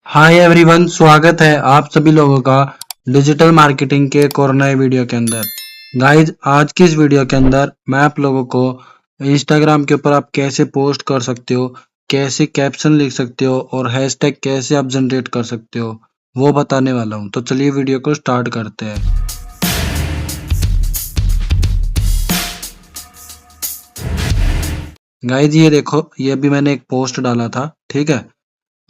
Hi everyone, स्वागत है आप सभी लोगों का डिजिटल मार्केटिंग के एक और नए वीडियो के अंदर। गाइज, आज की इस वीडियो के अंदर मैं आप लोगों को इंस्टाग्राम के ऊपर आप कैसे पोस्ट कर सकते हो, कैसे कैप्शन लिख सकते हो और हैशटैग कैसे आप जनरेट कर सकते हो, वो बताने वाला हूँ। तो चलिए वीडियो को स्टार्ट करते हैं। गाइज, ये देखो, ये भी मैंने एक पोस्ट डाला था, ठीक है।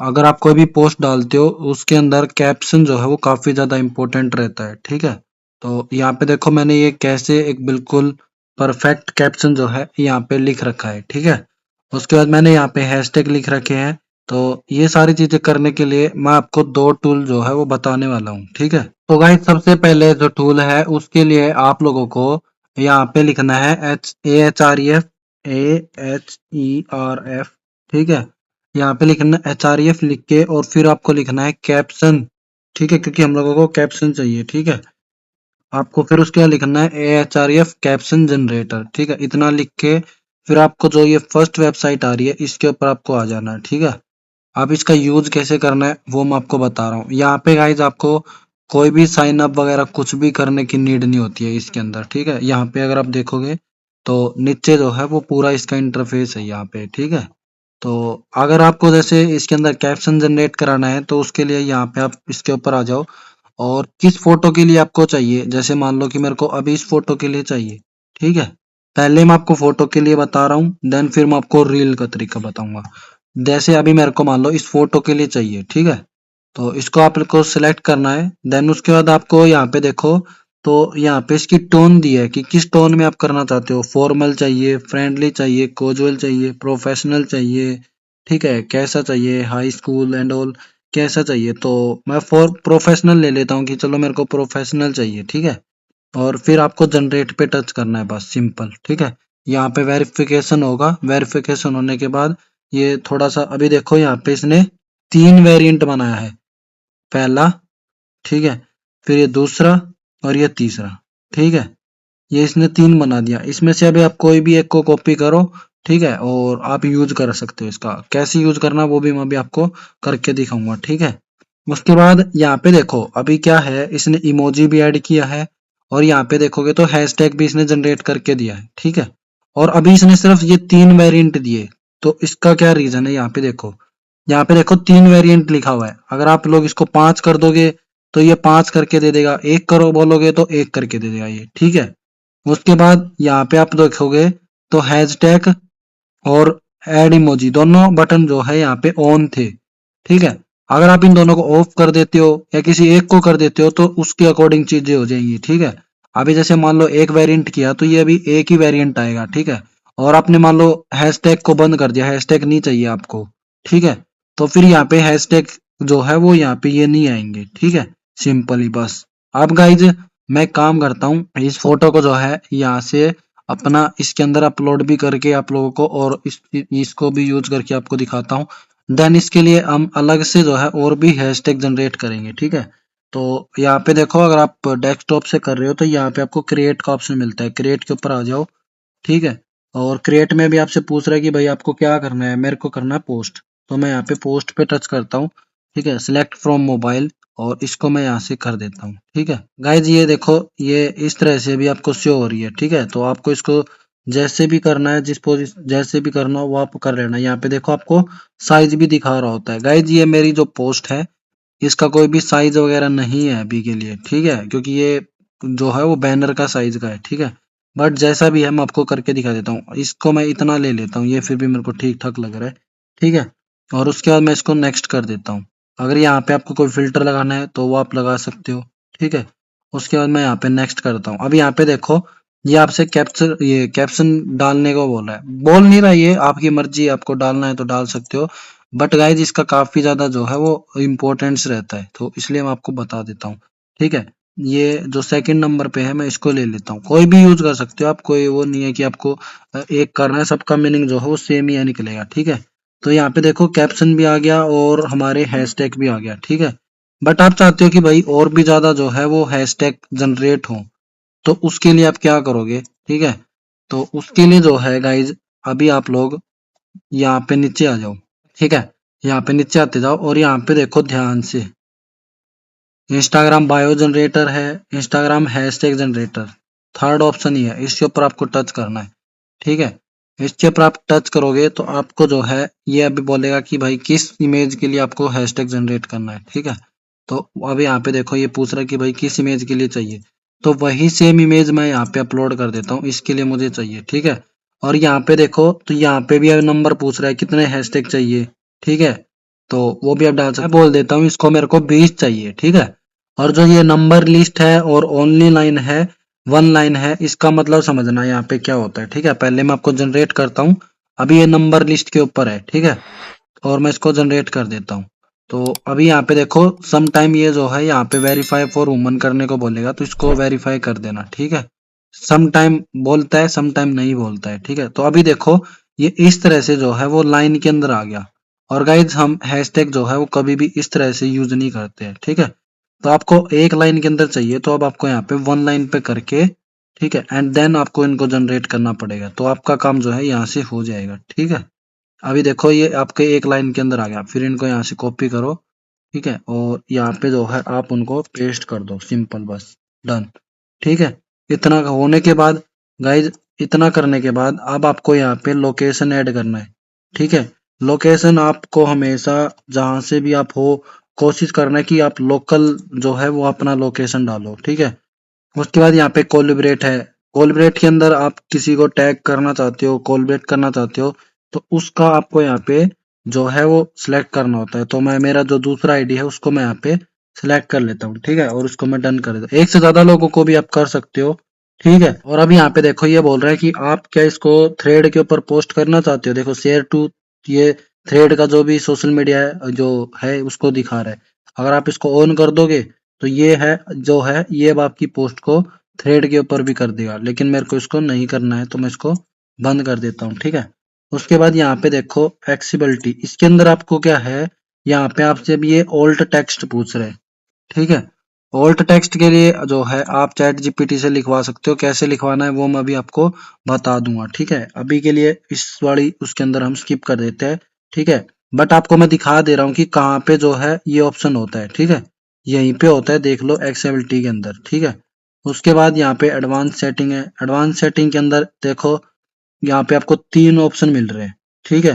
अगर आप कोई भी पोस्ट डालते हो उसके अंदर कैप्शन जो है वो काफी ज्यादा इंपॉर्टेंट रहता है, ठीक है। तो यहाँ पे देखो, मैंने ये कैसे एक बिल्कुल परफेक्ट कैप्शन जो है यहाँ पे लिख रखा है, ठीक है। उसके बाद मैंने यहाँ पे हैशटैग लिख रखे हैं। तो ये सारी चीजें करने के लिए मैं आपको दो टूल जो है वो बताने वाला हूँ, ठीक है। तो गाइस, सबसे पहले जो टूल है उसके लिए आप लोगों को यहाँ पे लिखना है AHREF, AHERF, ठीक है। यहाँ पे लिखना HREF लिख के और फिर आपको लिखना है कैप्शन, ठीक है, क्योंकि हम लोगों को कैप्शन चाहिए, ठीक है। आपको फिर उसके बाद लिखना है AHREF कैप्शन जनरेटर, ठीक है। इतना लिख के फिर आपको जो ये फर्स्ट वेबसाइट आ रही है इसके ऊपर आपको आ जाना है, ठीक है। अब इसका यूज कैसे करना है वो मैं आपको बता रहा हूँ। यहाँ पे गाइज आपको कोई भी साइन अप वगैरह कुछ भी करने की नीड नहीं होती है इसके अंदर, ठीक है। यहाँ पे अगर आप देखोगे तो नीचे जो है वो पूरा इसका इंटरफेस है यहाँ पे, ठीक है। तो अगर आपको जैसे इसके अंदर कैप्शन जनरेट कराना है तो उसके लिए यहाँ पे आप इसके ऊपर आ जाओ और किस फोटो के लिए आपको चाहिए। जैसे मान लो कि मेरे को अभी इस फोटो के लिए चाहिए, ठीक है। पहले मैं आपको फोटो के लिए बता रहा हूँ, देन फिर मैं आपको रील का तरीका बताऊंगा। जैसे अभी मेरे को मान लो इस फोटो के लिए चाहिए, ठीक है। तो इसको आपको सिलेक्ट करना है। देन उसके बाद आपको यहाँ पे देखो, तो यहाँ पे इसकी टोन दी है कि किस टोन में आप करना चाहते हो। फॉर्मल चाहिए, फ्रेंडली चाहिए, कैजुअल चाहिए, प्रोफेशनल चाहिए, ठीक है, कैसा चाहिए, हाई स्कूल एंड ऑल, कैसा चाहिए। तो मैं फॉर प्रोफेशनल ले लेता हूँ कि चलो मेरे को प्रोफेशनल चाहिए, ठीक है। और फिर आपको जनरेट पे टच करना है, बस सिंपल, ठीक है। यहाँ पे वेरिफिकेशन होगा, वेरिफिकेशन होने के बाद ये थोड़ा सा अभी देखो, यहाँ पे इसने 3 वेरिएंट बनाया है। पहला, ठीक है, फिर ये दूसरा और ये तीसरा, ठीक है। ये इसने 3 बना दिया। इसमें से अभी आप कोई भी एक को कॉपी करो, ठीक है, और आप यूज कर सकते हो। इसका कैसे यूज करना वो भी मैं अभी आपको करके दिखाऊंगा, ठीक है। उसके बाद यहाँ पे देखो, अभी क्या है, इसने इमोजी भी ऐड किया है और यहाँ पे देखोगे तो हैशटैग भी इसने जनरेट करके दिया है, ठीक है। और अभी इसने सिर्फ ये 3 वेरिएंट दिए। तो इसका क्या रीजन है, यहाँ पे देखो, यहाँ पे देखो 3 वेरिएंट लिखा हुआ है। अगर आप लोग इसको 5 कर दोगे तो ये 5 करके दे देगा, 1 करो बोलोगे तो 1 करके दे देगा ये, ठीक है। उसके बाद यहाँ पे आप देखोगे तो हैशटैग और ऐड इमोजी दोनों बटन जो है यहाँ पे ऑन थे, ठीक है। अगर आप इन दोनों को ऑफ कर देते हो या किसी एक को कर देते हो तो उसके अकॉर्डिंग चीजें हो जाएंगी, ठीक है। अभी जैसे मान लो एक वेरिएंट किया तो ये अभी एक ही वेरिएंट आएगा, ठीक है। और आपने मान लो हैशटैग को बंद कर दिया, हैशटैग नहीं चाहिए आपको, ठीक है, तो फिर यहाँ पे हैशटैग जो है वो यहाँ पे ये नहीं आएंगे, ठीक है। सिंपली बस। अब गाइज, मैं काम करता हूँ, इस फोटो को जो है यहाँ से अपना इसके अंदर अपलोड भी करके आप लोगों को और इसको भी यूज करके आपको दिखाता हूँ। देन इसके लिए हम अलग से जो है और भी हैशटैग जनरेट करेंगे, ठीक है। तो यहाँ पे देखो, अगर आप डेस्कटॉप से कर रहे हो तो यहाँ पे आपको क्रिएट का ऑप्शन मिलता है, क्रिएट के ऊपर आ जाओ, ठीक है। और क्रिएट में भी आपसे पूछ रहा है कि भाई आपको क्या करना है। मेरे को करना है पोस्ट, तो मैं यहाँ पे पोस्ट पे टच करता हूँ, ठीक है। सिलेक्ट फ्रॉम मोबाइल और इसको मैं यहाँ से कर देता हूँ, ठीक है। गाइज, ये देखो, ये इस तरह से भी आपको शो हो रही है, ठीक है। तो आपको इसको जैसे भी करना है, जिस पोजिशन जैसे भी करना हो वो आप कर लेना। यहाँ पे देखो आपको साइज भी दिखा रहा होता है। गाइज, ये मेरी जो पोस्ट है इसका कोई भी साइज वगैरह नहीं है अभी के लिए, ठीक है, क्योंकि ये जो है वो बैनर का साइज का है, ठीक है। बट जैसा भी है मैं आपको करके दिखा देता हूँ। इसको मैं इतना ले लेता हूँ, ये फिर भी मेरे को ठीक ठाक लग रहा है, ठीक है। और उसके बाद मैं इसको नेक्स्ट कर देता हूँ। अगर यहाँ पे आपको कोई फिल्टर लगाना है तो वो आप लगा सकते हो, ठीक है। उसके बाद मैं यहाँ पे नेक्स्ट करता हूँ। अब यहाँ पे देखो, ये आपसे कैप्शन डालने को बोल रहा है, बोल नहीं रहा, ये आपकी मर्जी, आपको डालना है तो डाल सकते हो। बट गाइज, इसका काफी ज्यादा जो है वो इम्पोर्टेंस रहता है, तो इसलिए मैं आपको बता देता हूँ, ठीक है। ये जो सेकंड नंबर पे है मैं इसको ले लेता हूँ। कोई भी यूज कर सकते हो आप, कोई वो नहीं है कि आपको एक करना है। सबका मीनिंग जो है वो सेम ही निकलेगा, ठीक है। तो यहाँ पे देखो कैप्शन भी आ गया और हमारे हैशटैग भी आ गया, ठीक है। बट आप चाहते हो कि भाई और भी ज्यादा जो है वो हैशटैग जनरेट हो, तो उसके लिए आप क्या करोगे, ठीक है। तो उसके लिए जो है गाइज, अभी आप लोग यहाँ पे नीचे आ जाओ, ठीक है। यहाँ पे नीचे आते जाओ और यहाँ पे देखो ध्यान से, इंस्टाग्राम बायो जनरेटर है, Instagram hashtag generator, third option ही है, इसके ऊपर आपको टच करना है। ठीक है, इसके ऊपर आप टच करोगे तो आपको जो है ये अभी बोलेगा कि भाई किस इमेज के लिए आपको हैशटैग जनरेट करना है। ठीक है, तो अभी यहाँ पे देखो ये पूछ रहा है कि भाई किस इमेज के लिए चाहिए, तो वही सेम इमेज मैं यहाँ पे अपलोड कर देता हूँ, इसके लिए मुझे चाहिए। ठीक है, और यहाँ पे देखो तो यहाँ पे भी नंबर पूछ रहा है कितने हैशटैग चाहिए। ठीक है, तो वो भी आप डाल सकते हैं। मैं बोल देता हूँ इसको मेरे को 20 चाहिए। ठीक है, और जो ये नंबर लिस्ट है और ओनली लाइन है, वन लाइन है, इसका मतलब समझना यहाँ पे क्या होता है। ठीक है, पहले मैं आपको जनरेट करता हूँ। अभी ये नंबर लिस्ट के ऊपर है। ठीक है, और मैं इसको जनरेट कर देता हूँ। तो अभी यहाँ पे देखो सम टाइम ये जो है यहाँ पे वेरीफाई फॉर वुमन करने को बोलेगा, तो इसको वेरीफाई कर देना। ठीक है, सम टाइम बोलता है, सम टाइम नहीं बोलता है। ठीक है, तो अभी देखो ये इस तरह से जो है वो लाइन के अंदर आ गया। और गाइज हम हैशटैग जो है वो कभी भी इस तरह से यूज नहीं करते हैं। ठीक है, तो आपको एक लाइन के अंदर चाहिए, तो अब आपको यहाँ पे वन लाइन पे करके, ठीक है, एंड देन आपको इनको जनरेट करना पड़ेगा, तो आपका काम जो है यहाँ से हो जाएगा। ठीक है, अभी देखो ये आपके एक लाइन के अंदर आ गया, फिर इनको यहाँ से कॉपी करो। ठीक है, और यहाँ पे जो है आप उनको पेस्ट कर दो, सिंपल, बस डन। ठीक है, इतना होने के बाद गाइज, इतना करने के बाद अब आपको यहाँ पे लोकेशन ऐड करना है। ठीक है, लोकेशन आपको हमेशा जहां से भी आप हो, कोशिश करना है कि आप लोकल जो है वो अपना लोकेशन डालो। ठीक है, उसके बाद यहाँ पे कोलिब्रेट है, कोलिब्रेट के अंदर आप किसी को टैग करना चाहते हो, कोलिब्रेट करना चाहते हो, तो उसका आपको यहाँ पे जो है वो सिलेक्ट करना होता है। तो मैं मेरा जो दूसरा आईडी है उसको मैं यहाँ पे सिलेक्ट कर लेता हूँ। ठीक है, और उसको मैं डन कर देता हूँ। एक से ज्यादा लोगों को भी आप कर सकते हो। ठीक है, और अभी यहाँ पे देखो ये बोल रहा है कि आप क्या इसको थ्रेड के ऊपर पोस्ट करना चाहते हो। देखो शेयर टू, ये थ्रेड का जो भी सोशल मीडिया है जो है उसको दिखा रहा है। अगर आप इसको ऑन कर दोगे तो ये है जो है ये अब आपकी पोस्ट को थ्रेड के ऊपर भी कर देगा, लेकिन मेरे को इसको नहीं करना है तो मैं इसको बंद कर देता हूँ। ठीक है, उसके बाद यहाँ पे देखो एक्सेसिबिलिटी, इसके अंदर आपको क्या है, यहाँ पे आपसे अब ये ओल्ट टेक्स्ट पूछ रहे हैं। ठीक है, ओल्ट टेक्स्ट के लिए जो है आप चैट जीपीटी से लिखवा सकते हो, कैसे लिखवाना है वो मैं अभी आपको बता दूंगा। ठीक है, अभी के लिए इस वाली उसके अंदर हम स्किप कर देते हैं। ठीक है, बट आपको मैं दिखा दे रहा हूँ कि कहाँ पे जो है ये ऑप्शन होता है। ठीक है, यहीं पे होता है, देख लो एक्सेबिलिटी के अंदर। ठीक है, उसके बाद यहाँ पे एडवांस सेटिंग है, एडवांस सेटिंग के अंदर देखो यहाँ पे आपको 3 ऑप्शन मिल रहे हैं। ठीक है,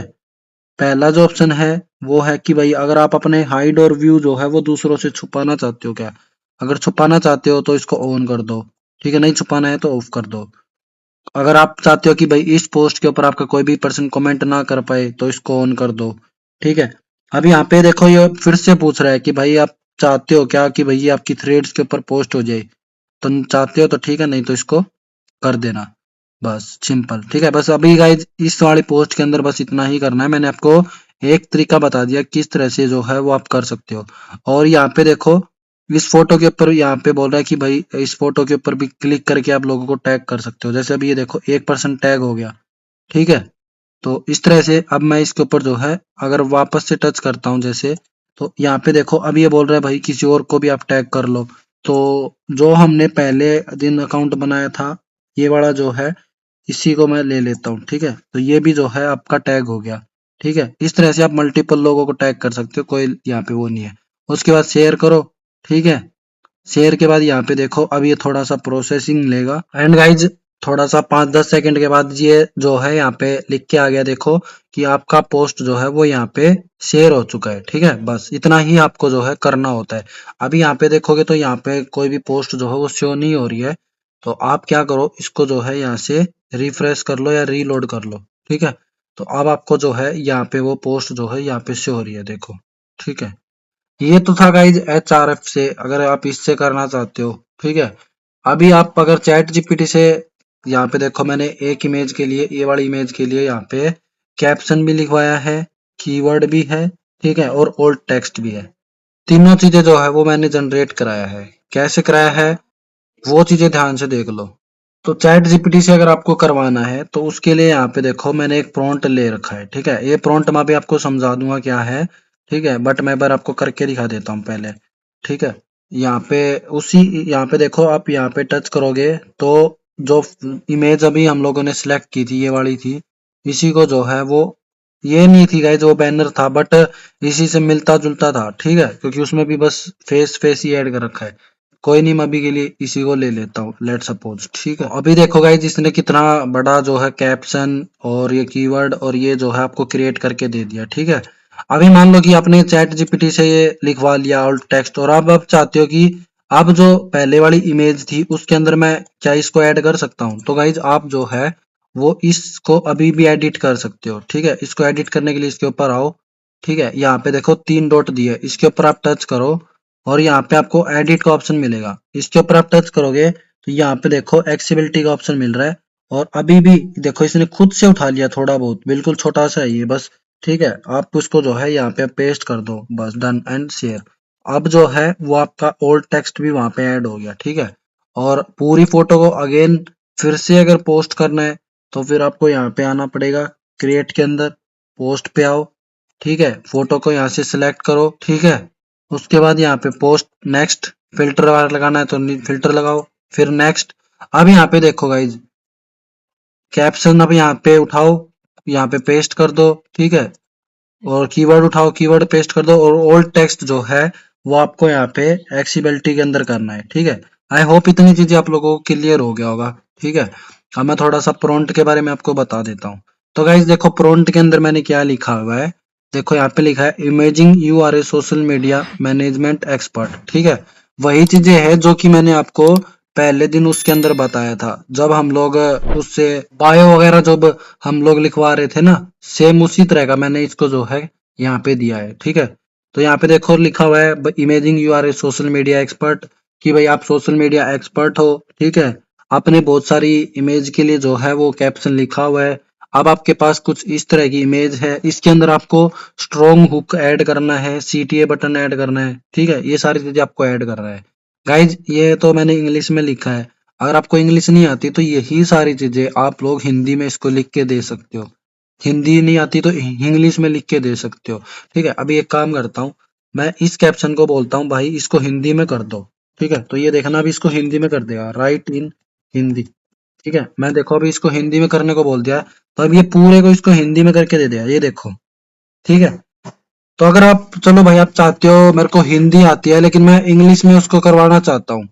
पहला जो ऑप्शन है वो है कि भाई अगर आप अपने हाइड और व्यू जो है वो दूसरों से छुपाना चाहते हो क्या, अगर छुपाना चाहते हो तो इसको ऑन कर दो। ठीक है, नहीं छुपाना है तो ऑफ कर दो। अगर आप चाहते हो कि भाई इस पोस्ट के ऊपर आपका कोई भी पर्सन कमेंट ना कर पाए तो इसको ऑन कर दो। ठीक है, अब यहाँ पे देखो ये फिर से पूछ रहा है कि भाई आप चाहते हो क्या कि भाई ये आपकी थ्रेड्स के ऊपर पोस्ट हो जाए, तो चाहते हो तो ठीक है, नहीं तो इसको कर देना, बस सिंपल। ठीक है, बस अभी गाइज इस वाली पोस्ट के अंदर बस इतना ही करना है। मैंने आपको एक तरीका बता दिया किस तरह से जो है वो आप कर सकते हो। और यहाँ पे देखो इस फोटो के ऊपर यहाँ पे बोल रहा है कि भाई इस फोटो के ऊपर भी क्लिक करके आप लोगों को टैग कर सकते हो, जैसे अभी ये देखो 1% टैग हो गया। ठीक है, तो इस तरह से अब मैं इसके ऊपर जो है अगर वापस से टच करता हूँ जैसे, तो यहाँ पे देखो अब ये बोल रहा है भाई किसी और को भी आप टैग कर लो। तो जो हमने पहले दिन अकाउंट बनाया था ये वाला जो है इसी को मैं ले लेता हूँ। ठीक है, तो ये भी जो है आपका टैग हो गया। ठीक है, इस तरह से आप मल्टीपल लोगों को टैग कर सकते हो, कोई यहाँ पे वो नहीं है। उसके बाद शेयर करो। ठीक है, शेयर के बाद यहाँ पे देखो अब ये थोड़ा सा प्रोसेसिंग लेगा, एंड गाइज थोड़ा सा 5-10 सेकंड के बाद ये जो है यहाँ पे लिख के आ गया देखो कि आपका पोस्ट जो है वो यहाँ पे शेयर हो चुका है। ठीक है, बस इतना ही आपको जो है करना होता है। अभी यहाँ पे देखोगे तो यहाँ पे कोई भी पोस्ट जो है वो शो नहीं हो रही है, तो आप क्या करो इसको जो है यहाँ से रिफ्रेश कर लो या रीलोड कर लो। ठीक है, तो अब आपको जो है यहाँ पे वो पोस्ट जो है यहाँ पे शो हो रही है, देखो। ठीक है, ये तो था गाइज एचआरएफ से, अगर आप इससे करना चाहते हो। ठीक है, अभी आप अगर चैट जीपीटी से, यहाँ पे देखो मैंने एक इमेज के लिए, ये वाली इमेज के लिए यहाँ पे कैप्शन भी लिखवाया है, कीवर्ड भी है, ठीक है, और ओल्ड टेक्स्ट भी है। तीनों चीजें जो है वो मैंने जनरेट कराया है। कैसे कराया है वो चीजें ध्यान से देख लो। तो चैट जीपीटी से अगर आपको करवाना है तो उसके लिए यहाँ पे देखो मैंने एक प्रॉम्प्ट ले रखा है। ठीक है, ये प्रॉम्प्ट मैं भी आपको समझा दूंगा क्या है। ठीक है, बट मैं एक बार आपको करके दिखा देता हूँ पहले। ठीक है, यहाँ पे उसी, यहाँ पे देखो आप यहाँ पे टच करोगे तो जो इमेज अभी हम लोगों ने सिलेक्ट की थी ये वाली थी, इसी को जो है वो ये नहीं थी गाइज वो बैनर था, बट इसी से मिलता जुलता था, ठीक है, क्योंकि उसमें भी बस फेस ही ऐड कर रखा है। कोई नहीं, मैं अभी के लिए इसी को ले लेता हूँ, लेट सपोज, ठीक है। तो अभी देखो गाइज इसने कितना बड़ा जो है कैप्शन और ये कीवर्ड और ये जो है आपको क्रिएट करके दे दिया, ठीक है। अभी मान लो कि आपने चैट जीपीटी से ये लिखवा लिया ऑल्ट टेक्स्ट, और आप अब चाहते हो कि अब जो पहले वाली इमेज थी उसके अंदर मैं क्या इसको ऐड कर सकता हूँ, तो गाइज आप जो है वो इसको अभी भी एडिट कर सकते हो, ठीक है। इसको एडिट करने के लिए इसके ऊपर आओ, ठीक है, यहाँ पे देखो 3 डॉट दिए, इसके ऊपर आप टच करो और यहाँ पे आपको एडिट का ऑप्शन मिलेगा। इसके ऊपर आप टच करोगे तो यहाँ पे देखो एक्सेसिबिलिटी का ऑप्शन मिल रहा है, और अभी भी देखो इसने खुद से उठा लिया थोड़ा बहुत, बिल्कुल छोटा सा है ये बस, ठीक है। आप उसको जो है यहाँ पे पेस्ट कर दो, बस डन एंड शेयर। अब जो है वो आपका ओल्ड टेक्स्ट भी वहां पे ऐड हो गया, ठीक है। और पूरी फोटो को अगेन फिर से अगर पोस्ट करना है तो फिर आपको यहाँ पे आना पड़ेगा, क्रिएट के अंदर पोस्ट पे आओ, ठीक है, फोटो को यहाँ से सिलेक्ट करो, ठीक है। उसके बाद यहाँ पे पोस्ट, नेक्स्ट, फिल्टर वगैरह लगाना है तो फिल्टर लगाओ, फिर नेक्स्ट। अब यहाँ पे देखो गाइज कैप्शन अब यहाँ पे उठाओ, यहाँ पे पेस्ट कर दो, ठीक है, और कीवर्ड उठाओ, कीवर्ड पेस्ट कर दो, और ओल्ड टेक्स्ट जो है वो आपको यहाँ पे एक्सेसिबिलिटी के अंदर करना है, ठीक है। आई होप इतनी चीजें आप लोगों को क्लियर हो गया होगा, ठीक है। अब मैं थोड़ा सा प्रोम्प्ट के बारे में आपको बता देता हूँ। तो गाइज देखो प्रोम्प्ट के अंदर मैंने क्या लिखा हुआ है, देखो यहाँ पे लिखा है imagine you are a social media management expert, ठीक है। वही चीजें है जो कि मैंने आपको पहले दिन उसके अंदर बताया था, जब हम लोग उससे बायो वगैरह जब हम लोग लिखवा रहे थे ना, सेम उसी तरह का मैंने इसको जो है यहाँ पे दिया है, ठीक है। तो यहाँ पे देखो लिखा हुआ है imagine you are a social media expert, कि भाई आप सोशल मीडिया एक्सपर्ट हो, ठीक है। आपने बहुत सारी इमेज के लिए जो है वो कैप्शन लिखा हुआ है। अब आपके पास कुछ इस तरह की इमेज है, इसके अंदर आपको स्ट्रॉन्ग हुक ऐड करना है, सीटीए बटन ऐड करना है, ठीक है, ये सारी चीजें आपको ऐड करना है। गाइज ये तो मैंने इंग्लिश में लिखा है, अगर आपको इंग्लिश नहीं आती तो यही सारी चीजें आप लोग हिंदी में इसको लिख के दे सकते हो। हिंदी नहीं आती तो इंग्लिश में लिख के दे सकते हो, ठीक है। अभी एक काम करता हूँ, मैं इस कैप्शन को बोलता हूँ भाई इसको हिंदी में कर दो, ठीक है। तो ये देखना अभी इसको हिंदी में कर देगा, राइट इन हिंदी, ठीक है। मैं देखो अभी इसको हिंदी में करने को बोल दिया, तो अब ये पूरे को इसको हिंदी में करके दे दिया, ये देखो, ठीक है। तो अगर आप चलो भाई आप चाहते हो मेरे को हिंदी आती है लेकिन मैं इंग्लिश में उसको करवाना चाहता हूँ,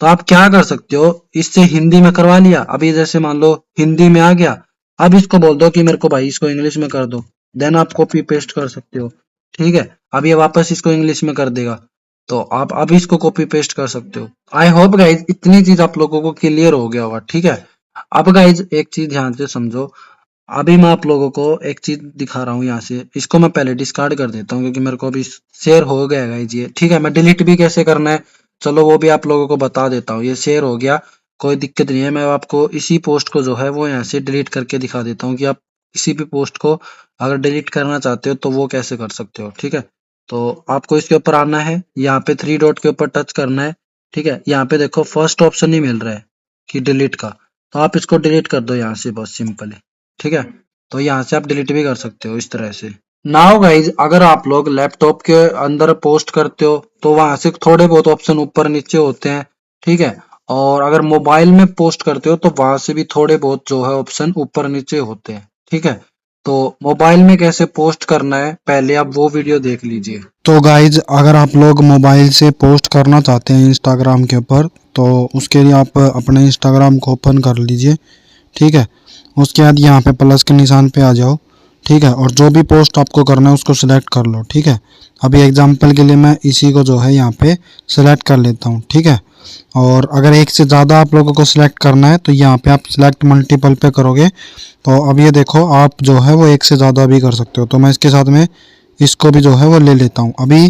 तो आप क्या कर सकते हो, इससे हिंदी में करवा लिया, अभी जैसे मान लो हिंदी में आ गया, अब इसको बोल दो कि मेरे को भाई इसको इंग्लिश में कर दो, देन आप कॉपी पेस्ट कर सकते हो, ठीक है। अब ये वापस इसको इंग्लिश में कर देगा, तो आप अब इसको कॉपी पेस्ट कर सकते हो। आई होप गाइज इतनी चीज आप लोगों को क्लियर हो गया होगा, ठीक है। अब गाइज एक चीज ध्यान से समझो, अभी मैं आप लोगों को एक चीज दिखा रहा हूँ यहाँ से, इसको मैं पहले डिस्कार्ड कर देता हूँ क्योंकि मेरे को अभी शेयर हो गया गाइज ये, ठीक है। मैं डिलीट भी कैसे करना है चलो वो भी आप लोगों को बता देता हूँ, ये शेयर हो गया, कोई दिक्कत नहीं है। मैं आपको इसी पोस्ट को जो है वो यहाँ से डिलीट करके दिखा देता हूँ कि आप किसी भी पोस्ट को अगर डिलीट करना चाहते हो तो वो कैसे कर सकते हो, ठीक है। तो आपको इसके ऊपर आना है, यहाँ पे 3 डॉट के ऊपर टच करना है, ठीक है। यहाँ पे देखो फर्स्ट ऑप्शन ही मिल रहा है कि डिलीट का, तो आप इसको डिलीट कर दो यहाँ से बस सिंपली, ठीक है। तो यहाँ से आप डिलीट भी कर सकते हो इस तरह से। नाउ गाइज अगर आप लोग लैपटॉप के अंदर पोस्ट करते हो तो वहां से थोड़े बहुत ऑप्शन ऊपर नीचे होते हैं, ठीक है। और अगर मोबाइल में पोस्ट करते हो तो वहां से भी थोड़े बहुत जो है ऑप्शन ऊपर नीचे होते हैं, ठीक है। तो मोबाइल में कैसे पोस्ट करना है पहले आप वो वीडियो देख लीजिए। तो गाइज अगर आप लोग मोबाइल से पोस्ट करना चाहते हैं इंस्टाग्राम के ऊपर, तो उसके लिए आप अपने इंस्टाग्राम को ओपन कर लीजिए, ठीक है। उसके बाद यहाँ पे प्लस के निशान पे आ जाओ, ठीक है, और जो भी पोस्ट आपको करना है उसको सिलेक्ट कर लो, ठीक है। अभी एग्जांपल के लिए मैं इसी को जो है यहाँ पे सिलेक्ट कर लेता हूँ, ठीक है। और अगर एक से ज़्यादा आप लोगों को सिलेक्ट करना है तो यहाँ पे आप सिलेक्ट मल्टीपल पे करोगे, तो अब ये देखो आप जो है वो एक से ज़्यादा भी कर सकते हो। तो मैं इसके साथ में इसको भी जो है वो ले लेता हूँ। अभी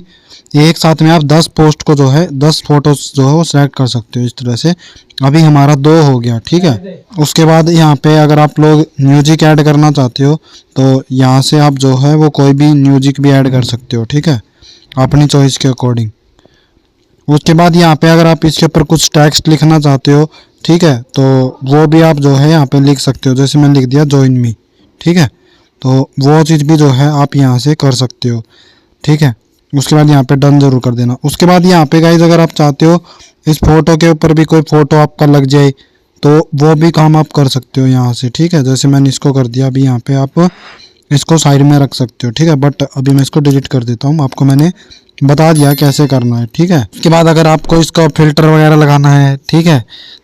एक साथ में आप 10 पोस्ट को जो है 10 फोटोज जो है वो सिलेक्ट कर सकते हो इस तरह से। अभी हमारा 2 हो गया, ठीक है। उसके बाद यहाँ पे अगर आप लोग म्यूजिक ऐड करना चाहते हो तो यहाँ से आप जो है वो कोई भी म्यूजिक भी ऐड कर सकते हो, ठीक है, अपनी चॉइस के अकॉर्डिंग। उसके बाद यहाँ पे अगर आप इसके ऊपर कुछ टेक्स्ट लिखना चाहते हो, ठीक है, तो वो भी आप जो है यहाँ पे लिख सकते हो, जैसे मैंने लिख दिया जॉइन मी, ठीक है। तो वो चीज़ भी जो है आप यहाँ से कर सकते हो, ठीक है। उसके बाद यहाँ पे डन ज़रूर कर देना। उसके बाद यहाँ पे गाइज अगर आप चाहते हो इस फोटो के ऊपर भी कोई फ़ोटो आपका लग जाए तो वो भी काम आप कर सकते हो यहाँ से, ठीक है। जैसे मैंने इसको कर दिया, अभी यहाँ पे आप इसको साइड में रख सकते हो, ठीक है। बट अभी मैं इसको डिलीट कर देता हूँ, आपको मैंने बता दिया कैसे करना है, ठीक है। उसके बाद अगर आपको इसका फिल्टर वगैरह लगाना है, ठीक है,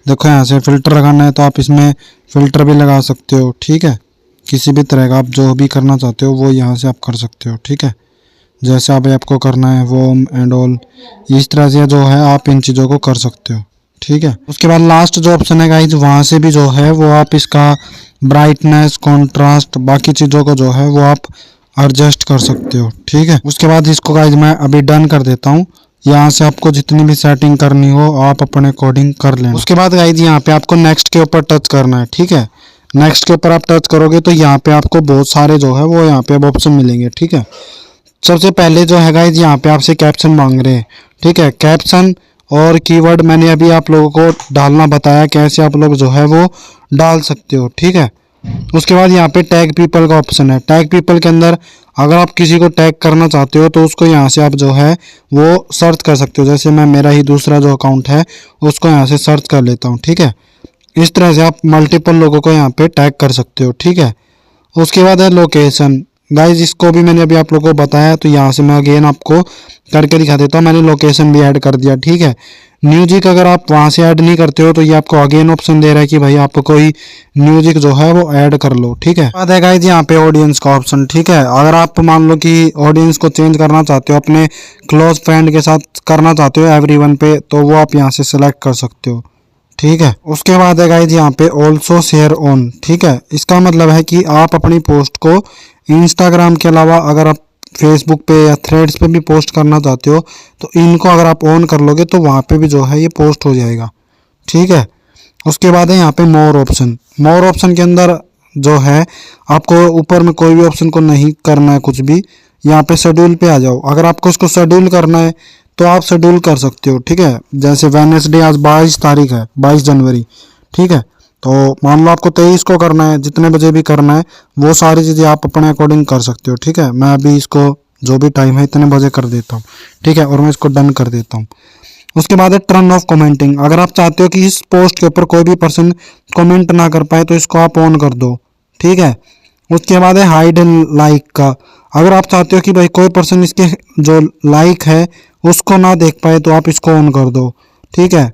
देखो यहाँ से फिल्टर लगाना है तो आप इसमें फिल्टर भी लगा सकते हो, ठीक है। किसी भी तरह का आप जो भी करना चाहते हो वो यहाँ से आप कर सकते हो, ठीक है। जैसे अभी आपको करना है वो एंड ऑल, इस तरह से जो है आप इन चीज़ों को कर सकते हो, ठीक है। उसके बाद लास्ट जो ऑप्शन है गाइज, वहाँ से भी जो है वो आप इसका ब्राइटनेस, कॉन्ट्रास्ट, बाकी चीज़ों को जो है वो आप एडजस्ट कर सकते हो, ठीक है। उसके बाद इसको गाइज मैं अभी डन कर देता हूँ। यहाँ से आपको जितनी भी सेटिंग करनी हो आप अपने अकॉर्डिंग कर लें। उसके बाद गाइज यहाँ पे आपको नेक्स्ट के ऊपर टच करना है, ठीक है। नेक्स्ट के ऊपर आप टच करोगे तो यहाँ पे आपको बहुत सारे जो है वो यहाँ पे अब ऑप्शन मिलेंगे, ठीक है। सबसे पहले जो है गाइज यहाँ पे आपसे कैप्शन मांग रहे हैं, ठीक है। कैप्शन और कीवर्ड मैंने अभी आप लोगों को डालना बताया, कैसे आप लोग जो है वो डाल सकते हो, ठीक है। उसके बाद यहाँ पे टैग पीपल का ऑप्शन है। टैग पीपल के अंदर अगर आप किसी को टैग करना चाहते हो तो उसको यहाँ से आप जो है वो सर्च कर सकते हो। जैसे मैं मेरा ही दूसरा जो अकाउंट है उसको यहाँ से सर्च कर लेता हूँ, ठीक है। इस तरह से आप मल्टीपल लोगों को यहाँ पे टैग कर सकते हो, ठीक है। उसके बाद है लोकेशन। गाइज इसको भी मैंने अभी आप लोगों को बताया, तो यहाँ से मैं अगेन आपको करके दिखा देता हूँ। मैंने लोकेशन भी ऐड कर दिया, ठीक है। म्यूजिक अगर आप वहाँ से ऐड नहीं करते हो तो ये आपको अगेन ऑप्शन दे रहा है कि भाई आपको कोई म्यूजिक जो है वो ऐड कर लो, ठीक है। बात है गाइज यहाँ पे ऑडियंस का ऑप्शन, ठीक है। अगर आप मान लो कि ऑडियंस को चेंज करना चाहते हो, अपने क्लोज फ्रेंड के साथ करना चाहते हो एवरीवन पे, तो वो आप यहाँ से सिलेक्ट कर सकते हो, ठीक है। उसके बाद है गाइज यहाँ पे ऑल्सो शेयर ऑन, ठीक है। इसका मतलब है कि आप अपनी पोस्ट को इंस्टाग्राम के अलावा अगर आप फेसबुक पे या थ्रेड्स पे भी पोस्ट करना चाहते हो तो इनको अगर आप ऑन कर लोगे तो वहाँ पे भी जो है ये पोस्ट हो जाएगा, ठीक है। उसके बाद है यहाँ पे मोर ऑप्शन। मोर ऑप्शन के अंदर जो है आपको ऊपर में कोई भी ऑप्शन को नहीं करना है कुछ भी, यहाँ पे शेड्यूल पे आ जाओ। अगर आपको इसको शेड्यूल करना है तो आप शेड्यूल कर सकते हो, ठीक है। जैसे वेडनेसडे आज 22 तारीख है, 22 जनवरी, ठीक है। तो मान लो आपको 23 को करना है, जितने बजे भी करना है वो सारी चीज़ें आप अपने अकॉर्डिंग कर सकते हो, ठीक है। मैं अभी इसको जो भी टाइम है इतने बजे कर देता हूँ, ठीक है, और मैं इसको डन कर देता हूँ। उसके बाद है टर्न ऑफ कमेंटिंग। अगर आप चाहते हो कि इस पोस्ट के ऊपर कोई भी पर्सन कमेंट ना कर पाए तो इसको आप ऑन कर दो, ठीक है। उसके बाद है हाइड लाइक का। अगर आप चाहते हो कि भाई कोई पर्सन इसके जो लाइक है उसको ना देख पाए तो आप इसको ऑन कर दो, ठीक है।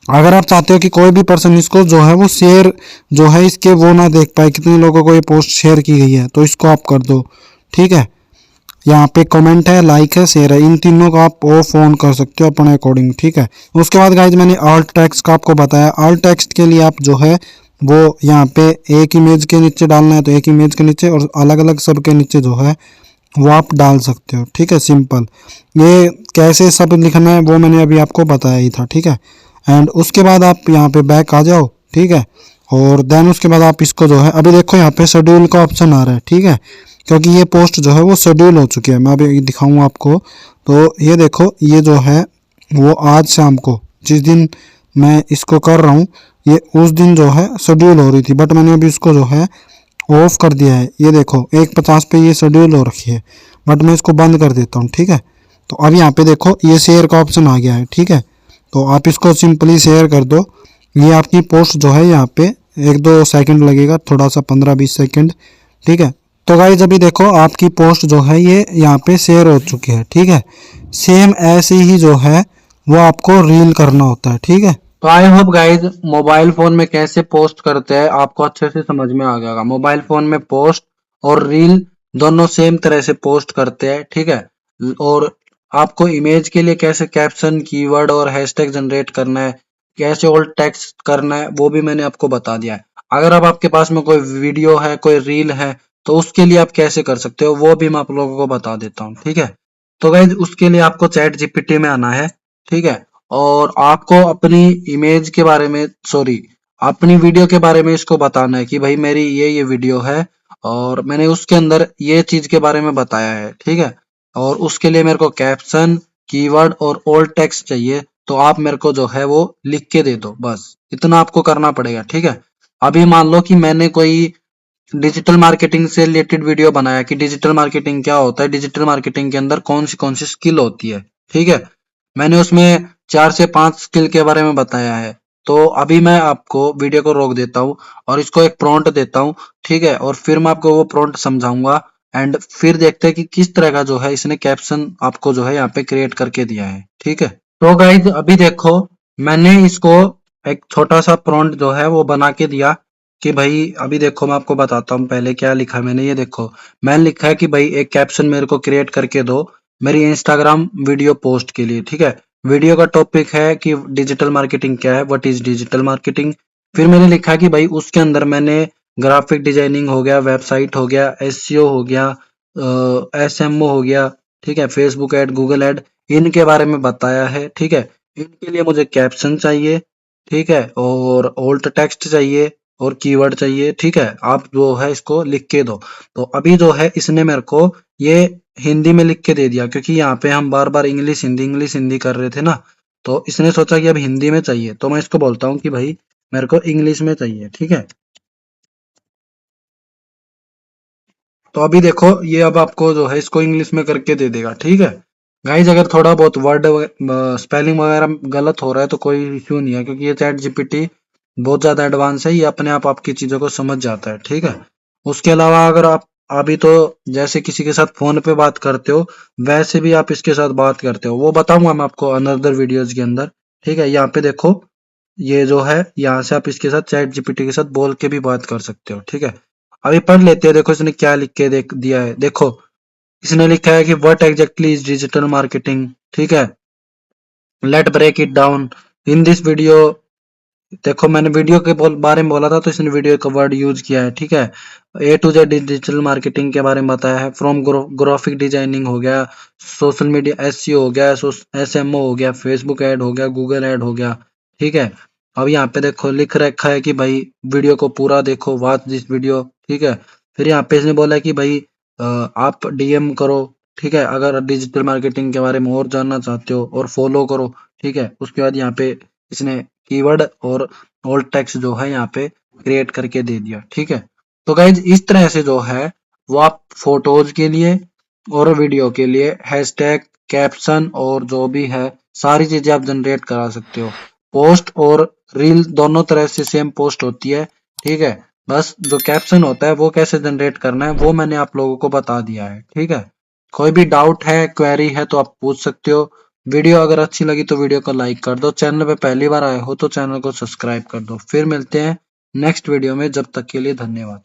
अगर आप चाहते हो कि कोई भी पर्सन इसको जो है वो शेयर जो है इसके वो ना देख पाए, कितने लोगों को ये पोस्ट शेयर की गई है, तो इसको आप कर दो, ठीक है। यहाँ पे कमेंट है, लाइक है, शेयर है, इन तीनों को आप ऑफ ऑन कर सकते हो अपने अकॉर्डिंग, ठीक है। उसके बाद गाइज मैंने ऑल्ट टेक्स्ट का आपको बताया। ऑल्ट टेक्स्ट के लिए आप जो है वो यहाँ पे एक इमेज के नीचे डालना है तो एक इमेज के नीचे, और अलग अलग सब के नीचे जो है वो आप डाल सकते हो, ठीक है। सिंपल ये कैसे सब लिखना है वो मैंने अभी आपको बताया ही था, ठीक है। एंड उसके बाद आप यहाँ पे बैक आ जाओ, ठीक है। और देन उसके बाद आप इसको जो है अभी देखो यहाँ पे शेड्यूल का ऑप्शन आ रहा है, ठीक है, क्योंकि ये पोस्ट जो है वो शेड्यूल हो चुकी है। मैं अभी दिखाऊंगा आपको, तो ये देखो ये जो है वो आज शाम को जिस दिन मैं इसको कर रहा हूँ ये उस दिन जो है शेड्यूल हो रही थी, बट मैंने अभी इसको जो है ऑफ कर दिया है। ये देखो 1:50 पे ये शेड्यूल हो रखी है, बट मैं इसको बंद कर देता हूँ, ठीक है। तो अब यहाँ पे देखो ये शेयर का ऑप्शन आ गया है, ठीक है। तो आप इसको सिंपली शेयर कर दो। ये आपकी पोस्ट जो है यहाँ पे 1-2 सेकंड लगेगा, थोड़ा सा 15-20 सेकंड, ठीक है। तो गाइस अभी देखो आपकी पोस्ट जो है ये यहाँ पे शेयर हो चुकी है, ठीक है। सेम ऐसे ही जो है वो आपको रील करना होता है, ठीक है। तो I hope guys mobile phone में कैसे पोस्ट करते हैं आपको अच्छे से समझ में आ गया। मोबाइल फोन में पोस्ट और रील दोनों सेम तरह से पोस्ट करते हैं, ठीक है। और आपको इमेज के लिए कैसे कैप्शन, कीवर्ड और हैशटैग जनरेट करना है, कैसे ओल्ड टेक्स्ट करना है, वो भी मैंने आपको बता दिया है। अगर अब आपके पास में कोई वीडियो है, कोई रील है, तो उसके लिए आप कैसे कर सकते हो वो भी मैं आप लोगों को बता देता हूँ, ठीक है। तो गाइज उसके लिए आपको चैट जीपीटी में आना है, ठीक है। और आपको अपनी इमेज के बारे में, सॉरी, अपनी वीडियो के बारे में इसको बताना है कि भाई मेरी ये वीडियो है और मैंने उसके अंदर ये चीज के बारे में बताया है, ठीक है। और उसके लिए मेरे को कैप्शन, कीवर्ड और ओल्ड टेक्स्ट चाहिए, तो आप मेरे को जो है वो लिख के दे दो, बस इतना आपको करना पड़ेगा, ठीक है। अभी मान लो कि मैंने कोई डिजिटल मार्केटिंग से रिलेटेड वीडियो बनाया कि डिजिटल मार्केटिंग क्या होता है, डिजिटल मार्केटिंग के अंदर कौन सी स्किल होती है, ठीक है। मैंने उसमें 4 से 5 स्किल के बारे में बताया है, तो अभी मैं आपको वीडियो को रोक देता हूँ और इसको एक प्रॉम्प्ट देता हूँ, ठीक है, और फिर मैं आपको वो प्रॉम्प्ट समझाऊंगा एंड फिर देखते हैं कि किस तरह का जो है इसने कैप्शन आपको जो है यहाँ पे क्रिएट करके दिया है, ठीक है। तो गाइज अभी देखो मैंने इसको एक छोटा सा प्रॉम्प्ट जो है वो बना के दिया कि भाई अभी देखो मैं आपको बताता हूँ पहले क्या लिखा है मैंने। ये देखो मैंने लिखा है कि भाई एक कैप्शन मेरे को क्रिएट करके दो मेरी इंस्टाग्राम वीडियो पोस्ट के लिए, ठीक है। वीडियो का टॉपिक है कि डिजिटल मार्केटिंग क्या है, व्हाट इज डिजिटल मार्केटिंग। फिर मैंने लिखा कि भाई उसके अंदर मैंने ग्राफिक डिजाइनिंग हो गया, वेबसाइट हो गया, एसईओ हो गया, एसएमओ हो गया, ठीक है, फेसबुक ऐड, गूगल ऐड, इनके बारे में बताया है, ठीक है। इनके लिए मुझे कैप्शन चाहिए, ठीक है, और ओल्ट टेक्स्ट चाहिए और कीवर्ड चाहिए, ठीक है। आप जो है इसको लिख के दो। तो अभी जो है इसने मेरे को ये हिंदी में लिख के दे दिया क्योंकि यहाँ पे हम बार बार इंग्लिश हिंदी कर रहे थे ना, तो इसने सोचा कि अब हिंदी में चाहिए। तो मैं इसको बोलता हूँ कि भाई मेरे को इंग्लिश में चाहिए, ठीक है। तो अभी देखो ये अब आपको जो है इसको इंग्लिश में करके दे देगा, ठीक है। गाइज अगर थोड़ा बहुत वर्ड स्पेलिंग वगैरह गलत हो रहा है तो कोई इश्यू नहीं है क्योंकि ये चैट जीपीटी बहुत ज्यादा एडवांस है, ये अपने आप आपकी चीजों को समझ जाता है, ठीक है। उसके अलावा अगर आप अभी तो जैसे किसी के साथ फोन पे बात करते हो वैसे भी आप इसके साथ बात करते हो, वो बताऊंगा मैं आपको अनदर वीडियोज के अंदर, ठीक है। यहाँ पे देखो ये जो है यहाँ से आप इसके साथ चैट जीपीटी के साथ बोल के भी बात कर सकते हो, ठीक है। अभी पढ़ लेते हैं, देखो इसने क्या लिख के देख दिया है। देखो इसने लिखा है कि what exactly is digital marketing, ठीक है। Let break it down in this video. देखो मैंने वीडियो के बारे में बोला था तो इसने वीडियो का वर्ड यूज किया है, ठीक है। ए टू जेड डिजिटल मार्केटिंग के बारे में बताया है, फ्रॉम ग्राफिक डिजाइनिंग हो गया, सोशल मीडिया एसईओ हो गया, एसएमओ हो गया, फेसबुक ऐड हो गया, गूगल ऐड हो गया, ठीक है। अब यहाँ पे देखो लिख रखा है कि भाई वीडियो को पूरा देखो, वॉच दिस वीडियो, ठीक है। फिर यहाँ पे इसने बोला है कि भाई आप डीएम करो, ठीक है, अगर डिजिटल मार्केटिंग के बारे में और जानना चाहते हो, और फॉलो करो, ठीक है। उसके बाद यहाँ पे इसने कीवर्ड और ओल्ड टेक्स्ट जो है यहाँ पे क्रिएट करके दे दिया, ठीक है। तो गाइज इस तरह से जो है वो आप फोटोज के लिए और वीडियो के लिए हैशटैग, कैप्शन और जो भी है सारी चीजें आप जनरेट करा सकते हो। पोस्ट और रील दोनों तरह से सेम पोस्ट होती है, ठीक है। बस जो कैप्शन होता है वो कैसे जनरेट करना है वो मैंने आप लोगों को बता दिया है, ठीक है। कोई भी डाउट है, क्वेरी है तो आप पूछ सकते हो। वीडियो अगर अच्छी लगी तो वीडियो को लाइक कर दो, चैनल पे पहली बार आए हो तो चैनल को सब्सक्राइब कर दो। फिर मिलते हैं नेक्स्ट वीडियो में, जब तक के लिए धन्यवाद।